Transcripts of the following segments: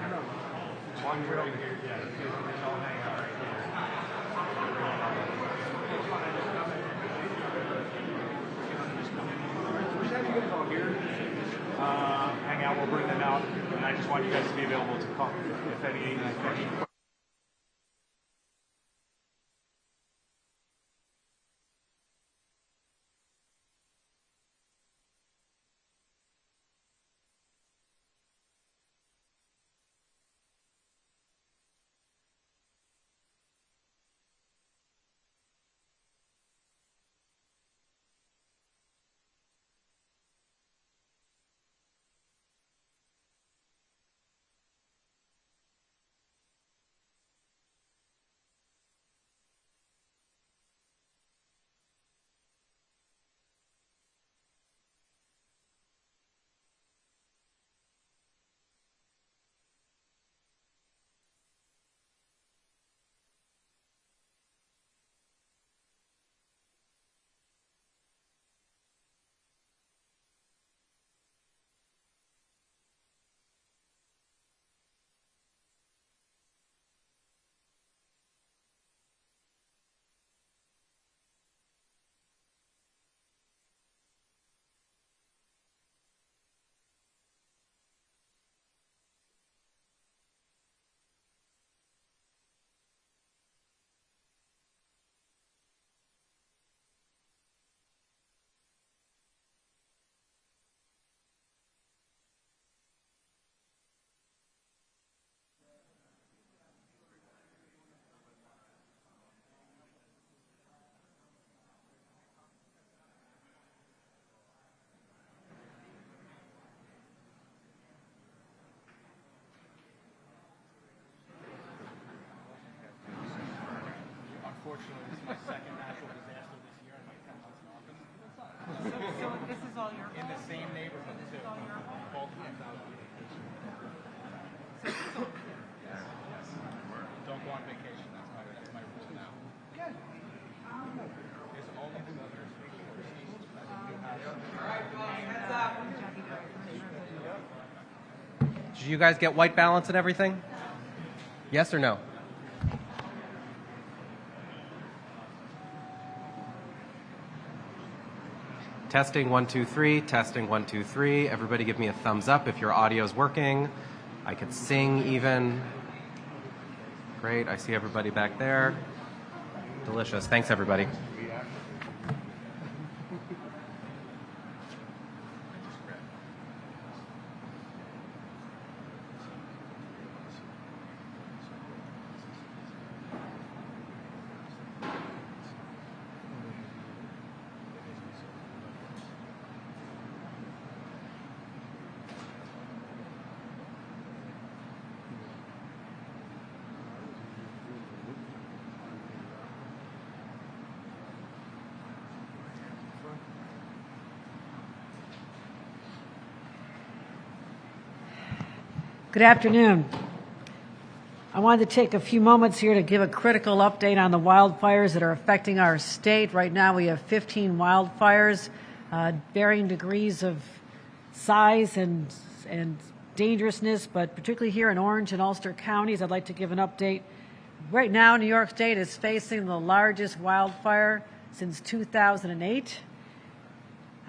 One right here, yeah. It's all hanging out right here. Just have you guys all here. Hang out, we'll bring them out. And I just want you guys to be available to call if any unfortunately, this is my second natural disaster this year in my 10 months in office. So this is all your In the same neighborhood, too. Both 10,000 Don't go on vacation. That's my rule now. Good. There's only the governor's vacation. heads up. Did you guys get white balance and everything? Yes or no? Testing 1 2 3, testing 1 2 3. Everybody give me a thumbs up if your audio's working. I could sing even. Great, I see everybody back there. Delicious. Thanks everybody. Good afternoon. I wanted to take a few moments here to give a critical update on the wildfires that are affecting our state. Right now we have 15 wildfires, varying degrees of size and dangerousness, but particularly here in Orange and Ulster counties, I'd like to give an update. Right now, New York State is facing the largest wildfire since 2008.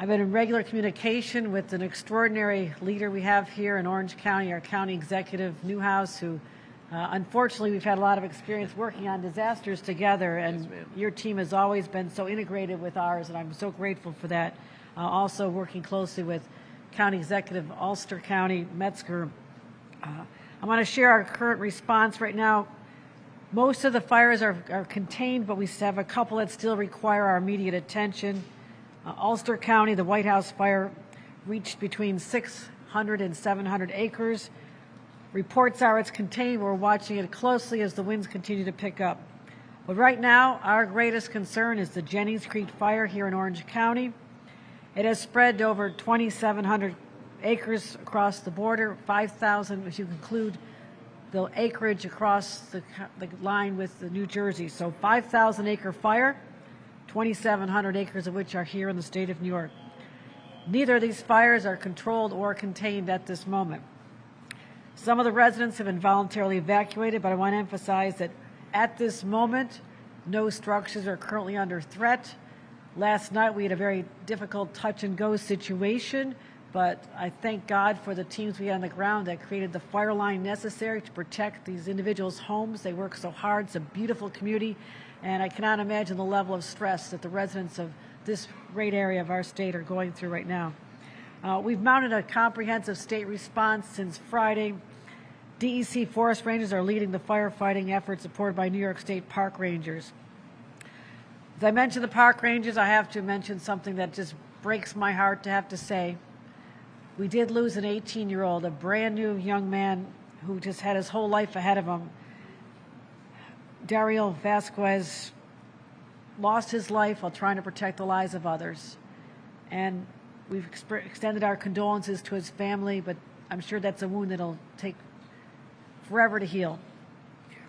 I've been in regular communication with an extraordinary leader we have here in Orange County, our county executive, Newhouse, who unfortunately we've had a lot of experience working on disasters together, and your team has always been so integrated with ours, and I'm so grateful for that. Also working closely with County Executive Ulster County, Metzger. I want to share our current response right now. Most of the fires are contained, but we have a couple that still require our immediate attention. Ulster County, the White House fire reached between 600 and 700 acres. Reports are it's contained. We're watching it closely as the winds continue to pick up. But right now, our greatest concern is the Jennings Creek fire here in Orange County. It has spread to over 2,700 acres across the border, 5,000 if you include the acreage across the line with the New Jersey. So 5,000 acre fire, 2,700 acres of which are here in the state of New York. Neither of these fires are controlled or contained at this moment. Some of the residents have been voluntarily evacuated, but I want to emphasize that at this moment, no structures are currently under threat. Last night we had a very difficult touch and go situation, but I thank God for the teams we had on the ground that created the fire line necessary to protect these individuals' homes. They work so hard. It's a beautiful community, and I cannot imagine the level of stress that the residents of this great area of our state are going through right now. We've mounted a comprehensive state response since Friday. DEC Forest Rangers are leading the firefighting effort supported by New York State Park Rangers. As I mentioned the park rangers, I have to mention something that just breaks my heart to have to say. We did lose an 18-year-old, a brand new young man who just had his whole life ahead of him. Daryl Vasquez lost his life while trying to protect the lives of others. And we've extended our condolences to his family, but I'm sure that's a wound that'll take forever to heal.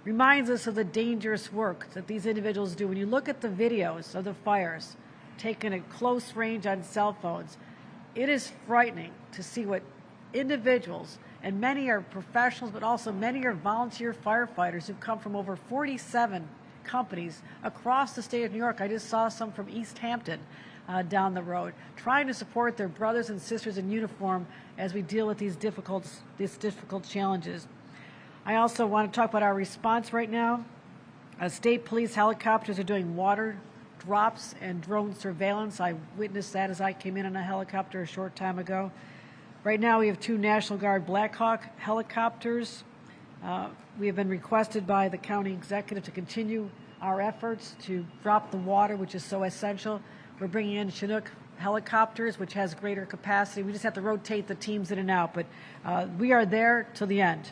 Reminds us of the dangerous work that these individuals do. When you look at the videos of the fires taken at close range on cell phones, it is frightening to see what individuals, and many are professionals, but also many are volunteer firefighters who've come from over 47 companies across the state of New York. I just saw some from East Hampton down the road, trying to support their brothers and sisters in uniform as we deal with these difficult challenges. I also want to talk about our response right now. State police helicopters are doing water drops and drone surveillance. I witnessed that as I came in on a helicopter a short time ago. Right now we have 2 National Guard Black Hawk helicopters. We have been requested by the county executive to continue our efforts to drop the water, which is so essential. We're bringing in Chinook helicopters, which has greater capacity. We just have to rotate the teams in and out, but we are there till the end.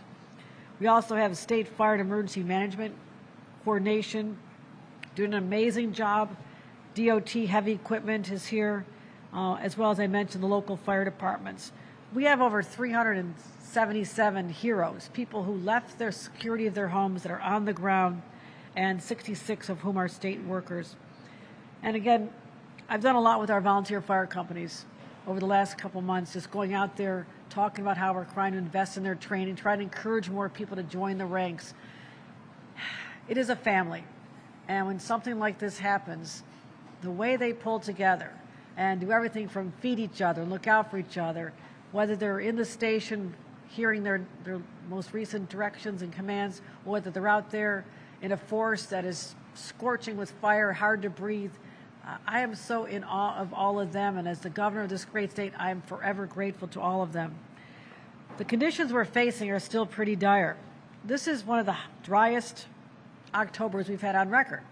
We also have State Fire and Emergency Management Coordination doing an amazing job. DOT heavy equipment is here, as well as I mentioned the local fire departments. We have over 377 heroes, people who left their security of their homes that are on the ground, and 66 of whom are state workers. And again, I've done a lot with our volunteer fire companies over the last couple months, just going out there, talking about how we're trying to invest in their training, trying to encourage more people to join the ranks. It is a family. And when something like this happens, the way they pull together and do everything from feed each other, look out for each other, whether they're in the station hearing their most recent directions and commands, or whether they're out there in a forest that is scorching with fire, hard to breathe, I am so in awe of all of them, and as the governor of this great state, I am forever grateful to all of them. The conditions we're facing are still pretty dire. This is one of the driest Octobers we've had on record.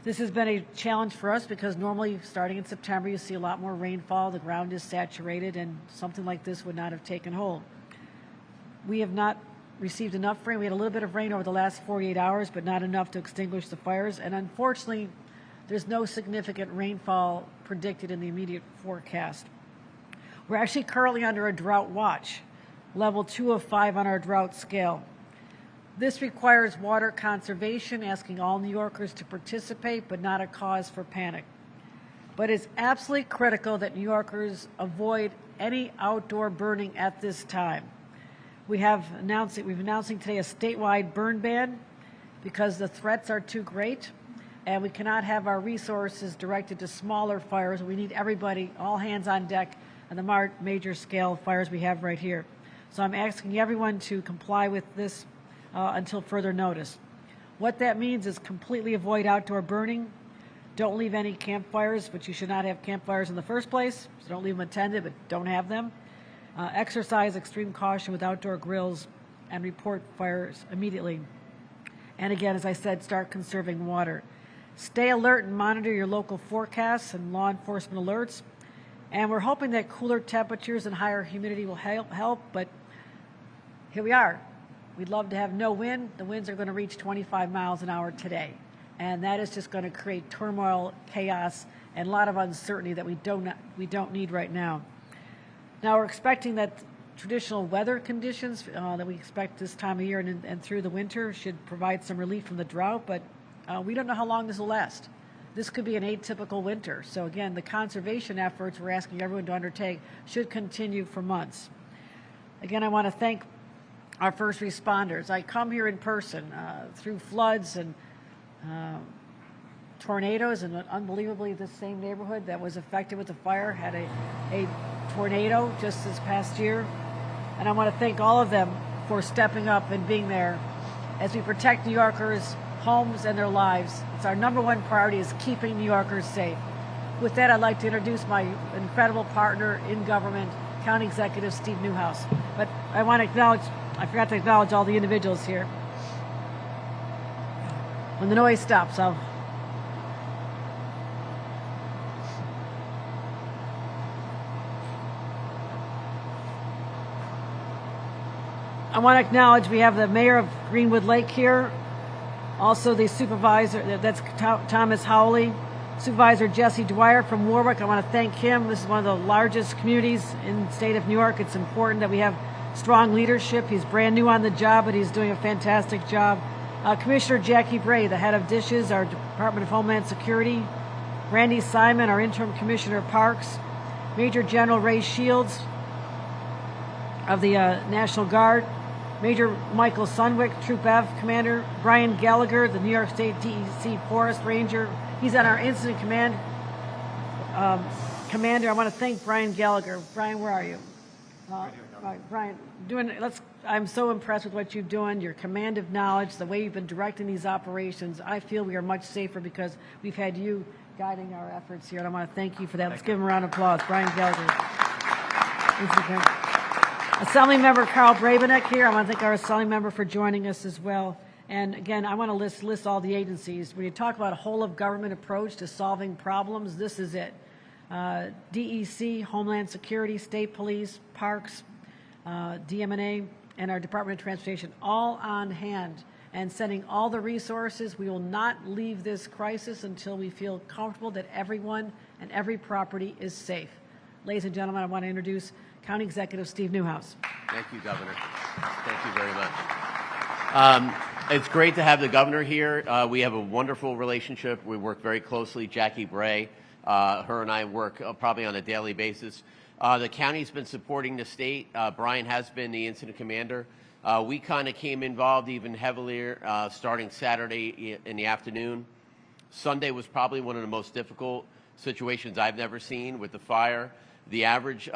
This has been a challenge for us because normally starting in September you see a lot more rainfall, the ground is saturated, and something like this would not have taken hold. We have not received enough rain. We had a little bit of rain over the last 48 hours, but not enough to extinguish the fires, and unfortunately there's no significant rainfall predicted in the immediate forecast. We're actually currently under a drought watch, level 2 of 5 on our drought scale. This requires water conservation, asking all New Yorkers to participate, but not a cause for panic. But it's absolutely critical that New Yorkers avoid any outdoor burning at this time. We've announcing today a statewide burn ban because the threats are too great, and we cannot have our resources directed to smaller fires. We need everybody, all hands on deck, on the major scale fires we have right here. So I'm asking everyone to comply with this until further notice. What that means is completely avoid outdoor burning. Don't leave any campfires, but you should not have campfires in the first place. So don't leave them attended, but don't have them. Exercise extreme caution with outdoor grills and report fires immediately. And again, as I said, start conserving water. Stay alert and monitor your local forecasts and law enforcement alerts. And we're hoping that cooler temperatures and higher humidity will help, but here we are. We'd love to have no wind. The winds are going to reach 25 miles an hour today. And that is just going to create turmoil, chaos, and a lot of uncertainty that we don't need right now. Now we're expecting that traditional weather conditions that we expect this time of year and through the winter should provide some relief from the drought, but we don't know how long this will last. This could be an atypical winter. So again, the conservation efforts we're asking everyone to undertake should continue for months. Again, I want to thank our first responders. I come here in person through floods and tornadoes, and unbelievably this same neighborhood that was affected with the fire had a tornado just this past year. And I want to thank all of them for stepping up and being there as we protect New Yorkers' homes and their lives. It's our number one priority, is keeping New Yorkers safe. With that, I'd like to introduce my incredible partner in government, County Executive Steve Newhouse. But I want to acknowledge, I forgot to acknowledge all the individuals here. When the noise stops, I want to acknowledge we have the mayor of Greenwood Lake here, also the supervisor, that's Thomas Howley, Supervisor Jesse Dwyer from Warwick. I want to thank him. This is one of the largest communities in the state of New York. It's important that we have strong leadership. He's brand new on the job, but he's doing a fantastic job. Commissioner Jackie Bray, the head of dishes, our Department of Homeland Security. Randy Simon, our interim commissioner of Parks. Major General Ray Shields of the National Guard. Major Michael Sunwick, Troop F Commander. Brian Gallagher, the New York State DEC Forest Ranger. He's on our incident command. Commander, I want to thank Brian Gallagher. Brian, where are you? Right, Brian, I'm so impressed with what you're doing, your command of knowledge, the way you've been directing these operations. I feel we are much safer because we've had you guiding our efforts here, and I want to thank you for that. Let's give him a round of applause. Brian Gallagher. Assemblymember Carl Brabenek here. I want to thank our Assemblymember for joining us as well. And again, I want to list all the agencies. When you talk about a whole-of-government approach to solving problems, this is it. DEC, Homeland Security, State Police, Parks, DMNA, and our Department of Transportation, all on hand and sending all the resources. We will not leave this crisis until we feel comfortable that everyone and every property is safe. Ladies and gentlemen, I want to introduce County Executive Steve Newhouse. Thank you, Governor. Thank you very much. It's great to have the governor here. We have a wonderful relationship. We work very closely. Jackie Bray, her and I work probably on a daily basis. The county's been supporting the state. Brian has been the incident commander. We kind of came involved even heavily starting Saturday in the afternoon. Sunday was probably one of the most difficult situations I've never seen with the fire. The average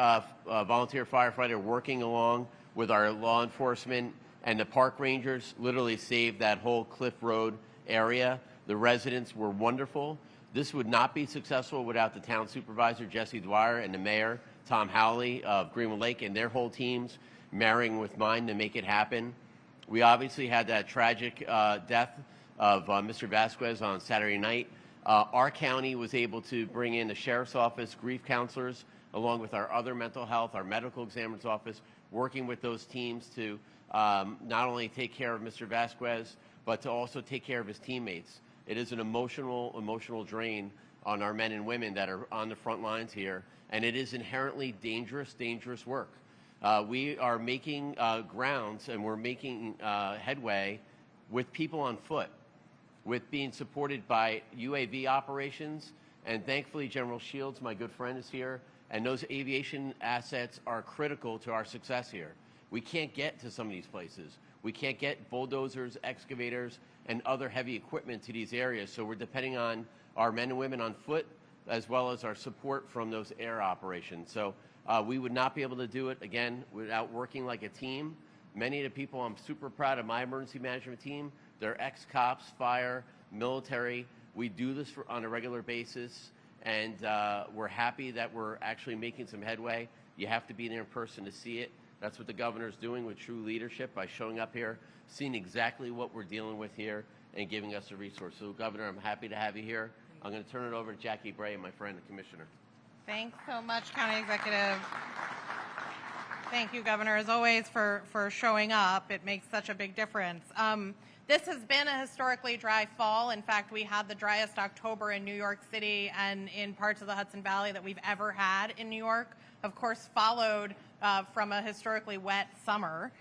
volunteer firefighter working along with our law enforcement and the park rangers literally saved that whole Cliff Road area. The residents were wonderful. This would not be successful without the town supervisor, Jesse Dwyer, and the mayor, Tom Howley of Greenwood Lake, and their whole teams marrying with mine to make it happen. We obviously had that tragic death of Mr. Vasquez on Saturday night. Our county was able to bring in the sheriff's office, grief counselors, along with our other mental health, our medical examiner's office, working with those teams to not only take care of Mr. Vasquez, but to also take care of his teammates. It is an emotional drain on our men and women that are on the front lines here, and it is inherently dangerous work. We are making grounds, and we're making headway with people on foot, with being supported by UAV operations, and thankfully General Shields, my good friend, is here, and those aviation assets are critical to our success here. We can't get to some of these places. We can't get bulldozers, excavators, and other heavy equipment to these areas, so we're depending on our men and women on foot, as well as our support from those air operations. So we would not be able to do it, again, without working like a team. Many of the people, I'm super proud of my emergency management team. They're ex-cops, fire, military. We do this on a regular basis, and we're happy that we're actually making some headway. You have to be there in person to see it. That's what the governor's doing with true leadership by showing up here, seeing exactly what we're dealing with here, and giving us the resource. So, Governor, I'm happy to have you here. I'm going to turn it over to Jackie Bray, my friend, the commissioner. Thanks so much, County Executive. Thank you, Governor, as always, for showing up. It makes such a big difference. This has been a historically dry fall. In fact, we had the driest October in New York City and in parts of the Hudson Valley that we've ever had in New York, of course, followed from a historically wet summer.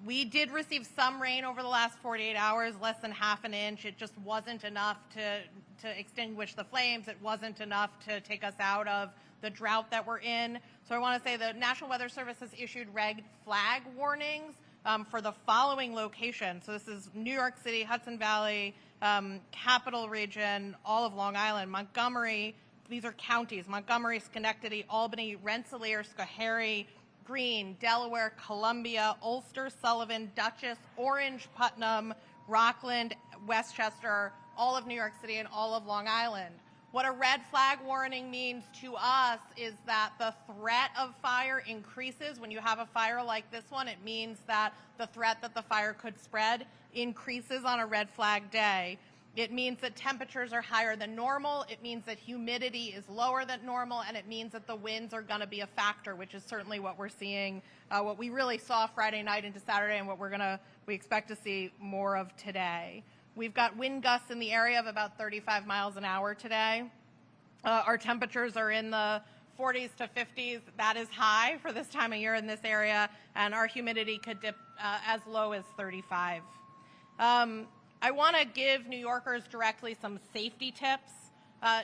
We did receive some rain over the last 48 hours, less than half an inch. It just wasn't enough to extinguish the flames. It wasn't enough to take us out of the drought that we're in. So I want to say the National Weather Service has issued red flag warnings for the following locations. So this is New York City, Hudson Valley, Capital Region, all of Long Island, Montgomery. These are counties: Montgomery, Schenectady, Albany, Rensselaer, Schoharie, Greene, Delaware, Columbia, Ulster, Sullivan, Dutchess, Orange, Putnam, Rockland, Westchester, all of New York City, and all of Long Island. What a red flag warning means to us is that the threat of fire increases. When you have a fire like this one, it means that the threat that the fire could spread increases on a red flag day. It means that temperatures are higher than normal. It means that humidity is lower than normal, and it means that the winds are going to be a factor, which is certainly what we're seeing, what we really saw Friday night into Saturday, and what we expect to see more of today. We've got wind gusts in the area of about 35 miles an hour today. Our temperatures are in the 40s to 50s. That is high for this time of year in this area, and our humidity could dip as low as 35. I want to give New Yorkers directly some safety tips.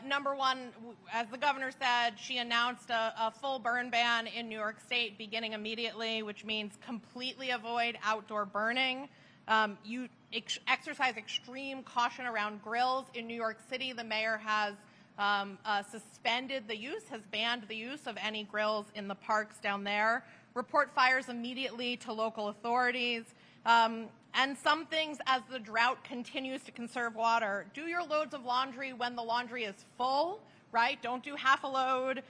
Number one, as the governor said, she announced a full burn ban in New York State beginning immediately, which means completely avoid outdoor burning. You exercise extreme caution around grills. In New York City, the mayor has suspended the use, has banned the use of any grills in the parks down there. Report fires immediately to local authorities. And some things, as the drought continues to conserve water, do your loads of laundry when the laundry is full, right? Don't do half a load.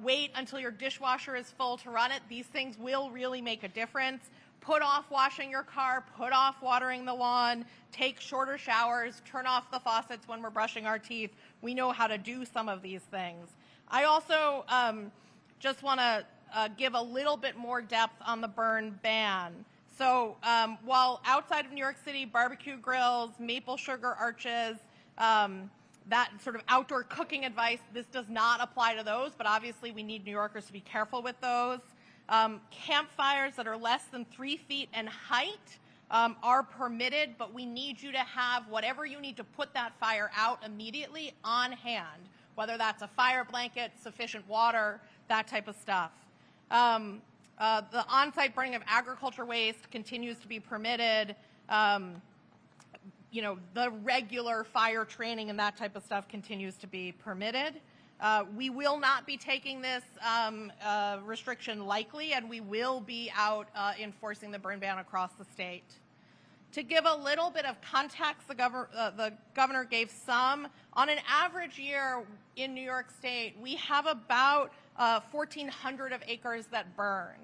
Wait until your dishwasher is full to run it. These things will really make a difference. Put off washing your car, put off watering the lawn, take shorter showers, turn off the faucets when we're brushing our teeth. We know how to do some of these things. I also just want to give a little bit more depth on the burn ban. So while outside of New York City, barbecue grills, maple sugar arches, that sort of outdoor cooking advice, this does not apply to those, but obviously we need New Yorkers to be careful with those. Campfires that are less than 3 feet in height are permitted, but we need you to have whatever you need to put that fire out immediately on hand, whether that's a fire blanket, sufficient water, that type of stuff. The on-site burning of agriculture waste continues to be permitted. You know, the regular fire training and that type of stuff continues to be permitted. We will not be taking this restriction lightly, and we will be out enforcing the burn ban across the state. To give a little bit of context, the governor gave some. On an average year in New York State, we have about 1,400 of acres that burn.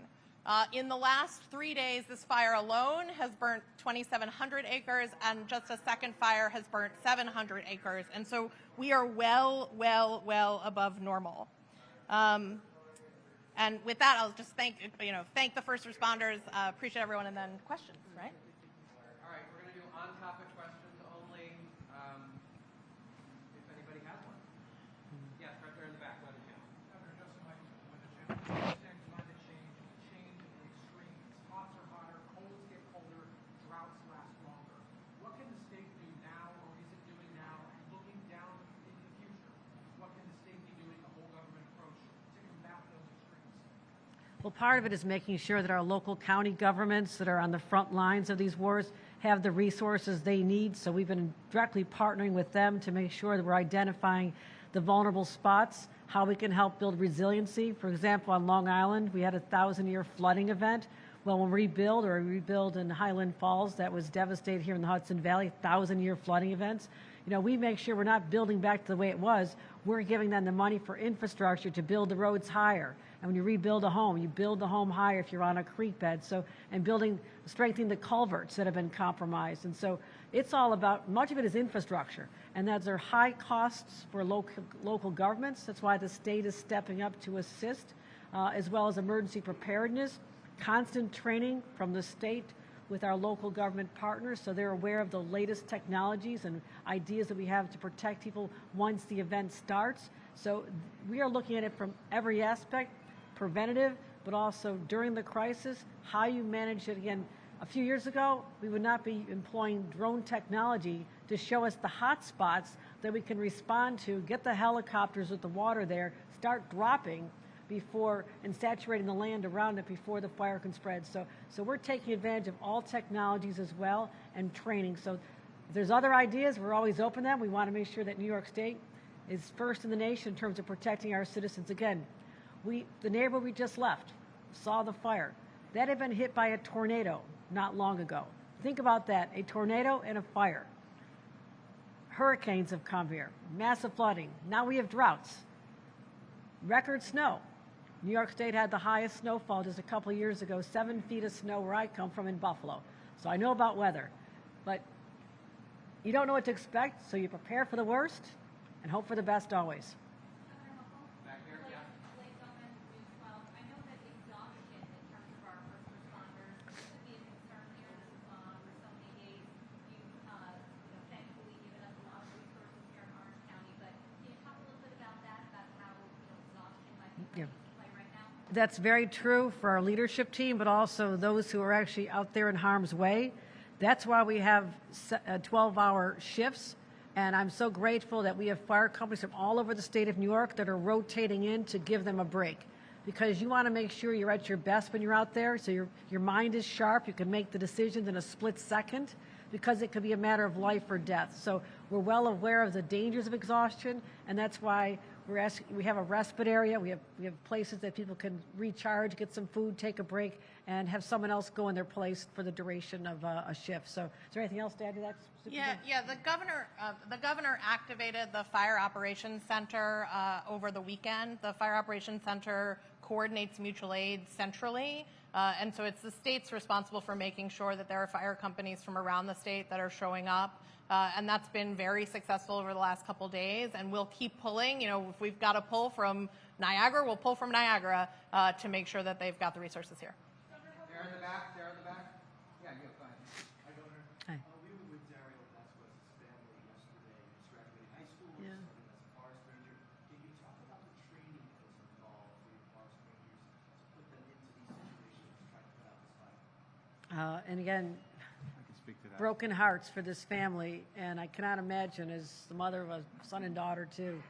In the last 3 days, this fire alone has burnt 2,700 acres, and just a second fire has burnt 700 acres. And so we are well above normal. And with that, I'll just thank the first responders. Appreciate everyone, and then questions, right? All right, we're going to do on-topic questions only. If anybody has one. Yes, right there in the back. Let it go. Governor Justin Michaels, understand climate change in extremes. Hots are hotter, colds get colder, droughts last longer. What can the state do now, or is it doing now, and looking down into the future? What can the state be doing, the whole government approach, to combat those extremes? Well, part of it is making sure that our local county governments that are on the front lines of these wars have the resources they need. So we've been directly partnering with them to make sure that we're identifying the vulnerable spots, how we can help build resiliency. For example, on Long Island, we had a 1,000-year flooding event. Well, when we rebuild in Highland Falls that was devastated here in the Hudson Valley, 1,000-year flooding events. You know, we make sure we're not building back to the way it was. We're giving them the money for infrastructure to build the roads higher. And when you rebuild a home, you build the home higher if you're on a creek bed. So, and strengthening the culverts that have been compromised. And so it's all about, much of it is infrastructure. And that there are high costs for local governments. That's why the state is stepping up to assist, as well as emergency preparedness, constant training from the state with our local government partners so they're aware of the latest technologies and ideas that we have to protect people once the event starts. So we are looking at it from every aspect, preventative, but also during the crisis, how you manage it. Again, a few years ago, we would not be employing drone technology to show us the hot spots that we can respond to, get the helicopters with the water there, start dropping before and saturating the land around it before the fire can spread. So we're taking advantage of all technologies as well and training. So if there's other ideas, we're always open to them. We want to make sure that New York State is first in the nation in terms of protecting our citizens. Again, the neighborhood we just left saw the fire. That had been hit by a tornado not long ago. Think about that, a tornado and a fire. Hurricanes have come here, massive flooding. Now we have droughts, record snow. New York State had the highest snowfall just a couple of years ago, 7 feet of snow where I come from in Buffalo. So I know about weather, but you don't know what to expect, so you prepare for the worst and hope for the best always. Back here, yeah. I know that exhaustion in terms of our first responders could be a concern here. This has gone on for so many days. You've thankfully given us a lot of resources here in Orange County, but can you talk a little bit about that, about how exhaustion might be coming into play right now? That's very true for our leadership team, but also those who are actually out there in harm's way. That's why we have 12-hour shifts. And I'm so grateful that we have fire companies from all over the state of New York that are rotating in to give them a break. Because you want to make sure you're at your best when you're out there, so your mind is sharp, you can make the decisions in a split second, because it could be a matter of life or death. So we're well aware of the dangers of exhaustion, and that's why we have a respite area, we have places that people can recharge, get some food, take a break, and have someone else go in their place for the duration of a shift. So is there anything else to add to that? Yeah. The governor activated the Fire Operations Center over the weekend. The Fire Operations Center coordinates mutual aid centrally, and so it's the state's responsible for making sure that there are fire companies from around the state that are showing up, and that's been very successful over the last couple days. And we'll keep pulling. If we've got to pull from Niagara, we'll pull from Niagara to make sure that they've got the resources here. There in the back. Yeah, you go ahead. Hi, Governor. Hi. We were with Dario Vasquez's family yesterday. He's graduating high school. Yeah. He's serving as a forest ranger. Can you talk about the training that's involved for your forest rangers to put them into these situations to try to put out this fire? And again, I can speak to that. broken hearts for this family, and I cannot imagine, as the mother of a son and daughter too,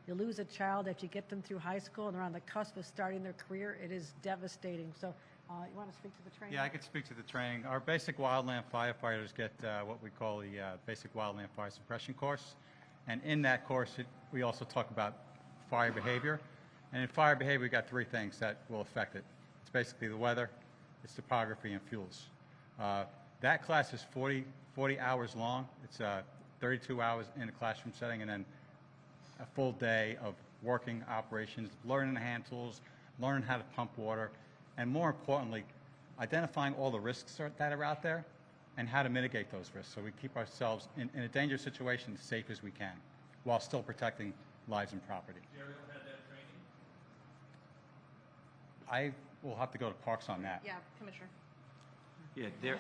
you lose a child after you get them through high school and they're on the cusp of starting their career. It is devastating. So you want to speak to the training? Yeah, I could speak to the training. Our basic wildland firefighters get what we call the basic wildland fire suppression course. And in that course, we also talk about fire behavior. And in fire behavior, we got 3 things that will affect it. It's basically the weather, it's topography, and fuels. That class is 40 hours long. It's 32 hours in a classroom setting, and then a full day of working operations, learning the hand tools, learning how to pump water, and more importantly, identifying all the risks that are out there and how to mitigate those risks so we keep ourselves in a dangerous situation as safe as we can while still protecting lives and property. Dario had that training? I will have to go to Parks on that. Yeah, Commissioner. Yeah,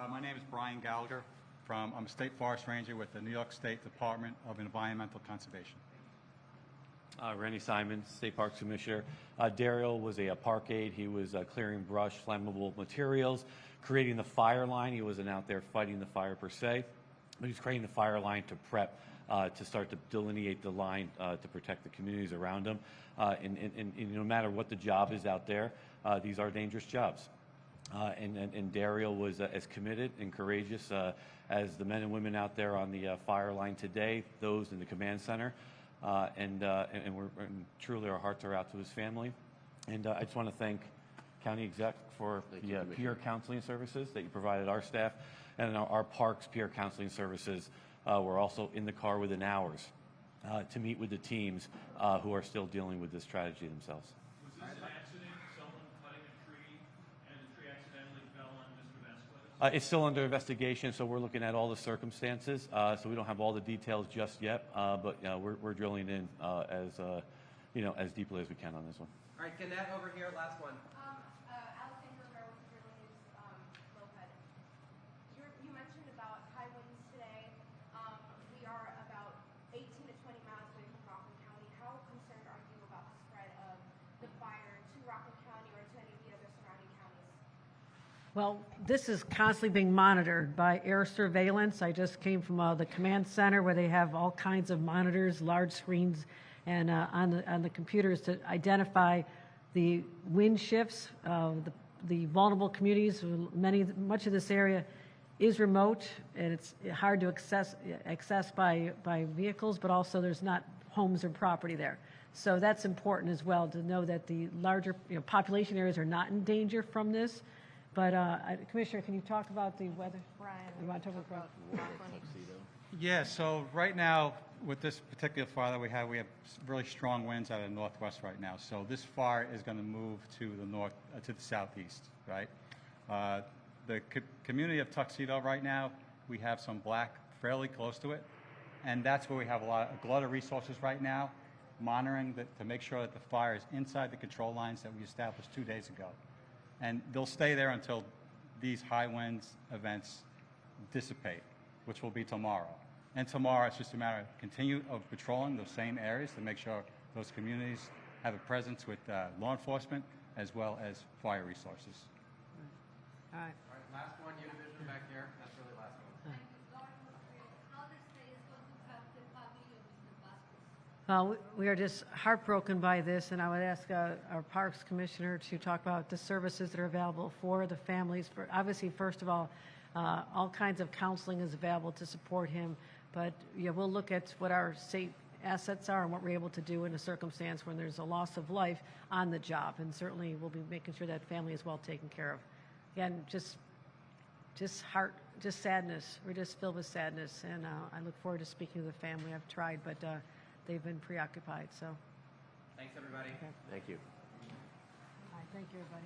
my name is Brian Gallagher. I'm a state forest ranger with the New York State Department of Environmental Conservation. Randy Simon, State Parks Commissioner. Dario was a park aide. He was clearing brush, flammable materials, creating the fire line. He wasn't out there fighting the fire per se, but he's creating the fire line to prep, to start to delineate the line to protect the communities around him. And no matter what the job is out there, these are dangerous jobs. And Dario was as committed and courageous as the men and women out there on the fire line today, those in the command center. And truly our hearts are out to his family. And I just want to thank County Exec for the peer counseling services that you provided our staff, and our Parks peer counseling services were also in the car within hours to meet with the teams who are still dealing with this tragedy themselves. Was this an accident, someone cutting a tree, and the tree accidentally fell on Mr. Vasquez? It's still under investigation, so we're looking at all the circumstances. So we don't have all the details just yet, but we're drilling in as deeply as we can on this one. All right, Gannett over here, last one. Alexander Rivera with Journal News, Lopez. You mentioned about high winds today. We are about 18 to 20 miles away from Rockland County. How concerned are you about the spread of the fire to Rockland County or to any of the other surrounding counties? Well, this is constantly being monitored by air surveillance. I just came from the command center where they have all kinds of monitors, large screens, and on the computers to identify the wind shifts, the vulnerable communities. Much of this area is remote, and it's hard to access by vehicles, but also there's not homes or property there. So that's important as well to know that the larger population areas are not in danger from this. But Commissioner, can you talk about the weather? Brian, You want to talk about Yeah, so right now, with this particular fire that we have really strong winds out of the northwest right now. So this fire is going to move to the north, to the southeast, right? The community of Tuxedo right now, we have some black fairly close to it, and that's where we have a glut of resources right now, monitoring to make sure that the fire is inside the control lines that we established 2 days ago. And they'll stay there until these high winds events dissipate, which will be tomorrow. And tomorrow, it's just a matter of patrolling those same areas to make sure those communities have a presence with law enforcement as well as fire resources. All right. All right, last one, Univision back here. That's really last one. Well, we are just heartbroken by this, and I would ask our Parks Commissioner to talk about the services that are available for the families. Obviously, first of all kinds of counseling is available to support him, but we'll look at what our state assets are and what we're able to do in a circumstance when there's a loss of life on the job, and certainly we'll be making sure that family is well taken care of. Again, just sadness. We're just filled with sadness, and I look forward to speaking to the family. I've tried, but they've been preoccupied. So, Thanks, everybody. okay. Thank you. All right, thank you, everybody.